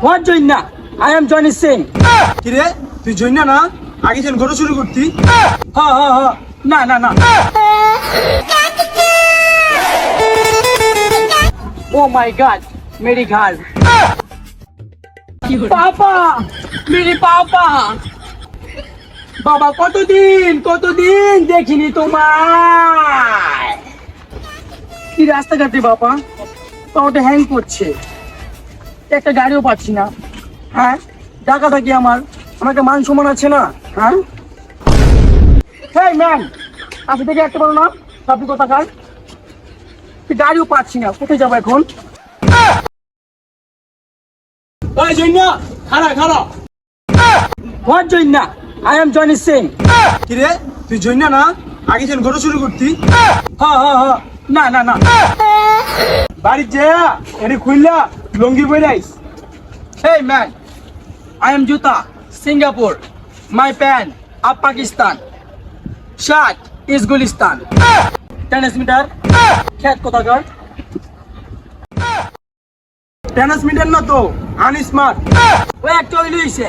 What Joinna? I am Johnny Singh. কিরে তুই জইনা না আগে যেন গরু শুরু করতি Ha. না। Oh my God, मेरी घाल. পাপা, মেরি পাপা. বাবা কতদিন দেখিনি তোমায়। কি রাস্তাঘাটে বাবা, পাওয়াটা হ্যাং করছে, একটা গাড়িও পাচ্ছি না। হ্যাঁ, টাকাটা কি আমার একটা মান সম্মান আছে না? হ্যাঁ, হেই ম্যাম, আপনি থেকে একটা বলো না, আপনি কোথাকার? গাড়িও পাচ্ছি না, কোথায় যাবো এখন? ওই জইনা খাড়া What Joinna? I am Johnny Singh. কিরে তুই জইনা না আগে যেন গরু শুরু করতি Ha. না। বাড়ির যে এনে খুললা লঙ্গি বইরাইস Hey man, I am Juta, Singapore. My pant, up Pakistan. Shirt, is Gulistan. Tennis meter, cat kotakar. Transmitter না তো আনস্মার্ট ওই actually লইছে।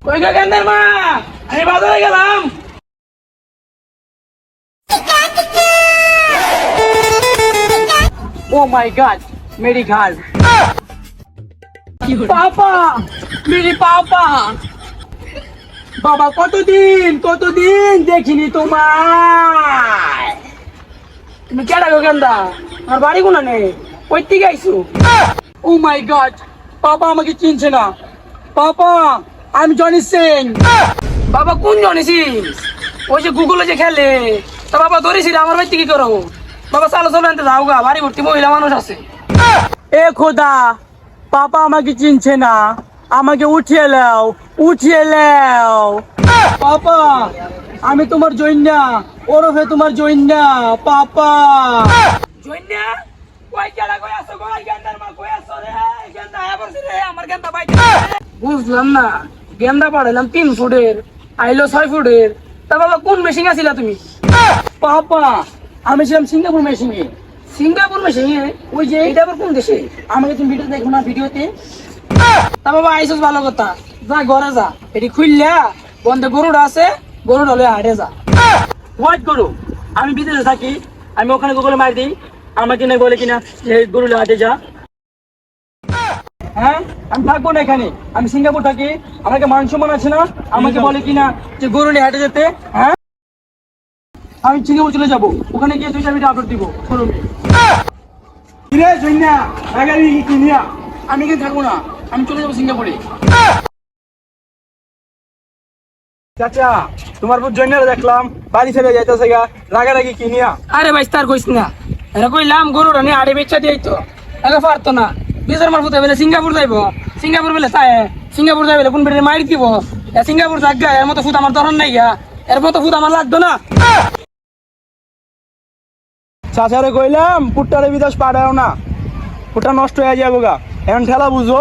কই গো গেন্দার মা, আমি বাজারে গেলাম। Oh my God, मेरी घाल. পাপা, মেরি পাপা. বাবা কতদিন দেখিনি তোমায়। তুমি কেডা গো গেন্দা? আর বাড়ি কোনা নেই, কই থেকে আইছো? Oh my God, পাপা আমাকে চিনছে না। পাপা, আমি জনি সিং। বাবা কোন জনি সিং? ওই যে গুগলে যে খেলে, তা বাবা ধরেছিল আমার বাড়িতে কি করো? বাবা চলো আনতে যাও গা, বাড়ি ভর্তি মহিলা মানুষ আছে। এ খোদা, পাপা আমাকে চিনছে না, আমাকে উঠিয়ে নাও। পাপা, আমি তোমার জইন্না, ওরফে তোমার জইন্না। পাপা জইন্না, কই কেডা কই আছো গো? গেন্দার মা কই আছো রে? গেন্দা আয়া পড়ছে রে, আমার গেন্দা বাইতে। বুঝলাম না, গেন্দা পাড়াইলাম 3 ফুটের, আইলো 6 ফুটের। তা বাবা কোন মেশিন আছিলা তুমি? পাপা, আমি ছিলাম সিঙ্গাপুর মেশিনে। ওই যে এটা আবার কোন দেশে? আমাকে তুমি ভিডিও দেখো না, ভিডিওতে। তা বাবা আইসস ভালো কথা, যা ঘরে যা, এটি খুললা বন্ধে গরুটা আছে, গরুটা লয়ে হাটে যা। হোয়াট গরু? আমি বিদেশে থাকি, আমি ওখানে গুগলে মার দিই, আমাকে না বলে কিনা যে গরু লয়ে হাটে যা। হ্যাঁ, আমি থাকবো না এখানে, আমি সিঙ্গাপুর থাকি, আমাকে মান সম্মান আছে না? আমাকে বলে কিনা যে গরু নিয়ে হাটে যেতে। হ্যাঁ, আমি সিঙ্গাপুর চলে যাবো, ওখানে গিয়ে 2টা ভিডিও আপলোড দিব। শুনুন কিরে জইনা আগারি কিনিয়া আমি এখানে থাকবো না, আমি চলে যাবো সিঙ্গাপুরে। চাচা তোমার পর জইনারে দেখলাম বাড়ি ছেড়ে যাইতেছে গা, রাগারাগি কিনিয়া আরে ভাই তার কইস না, এরা কইলাম গরুটা নিয়ে আড়ে বেচা দিই তো, একা পারতো না। বিজর মারফুতে বলে সিঙ্গাপুর যাইবো, সিঙ্গাপুর বলে চায়, সিঙ্গাপুর যাইবে কোন বেড়ে মারি দিব। সিঙ্গাপুর জায়গা এর মতো ফুট আমার ধরন নাই গা, এর মতো ফুট আমার লাগতো না। চাচারে কইলাম পুট্টারে বিদেশ পাঠাও না, পুট্টা নষ্ট হয়ে যাবো গা, এখন ঠেলা বুঝো।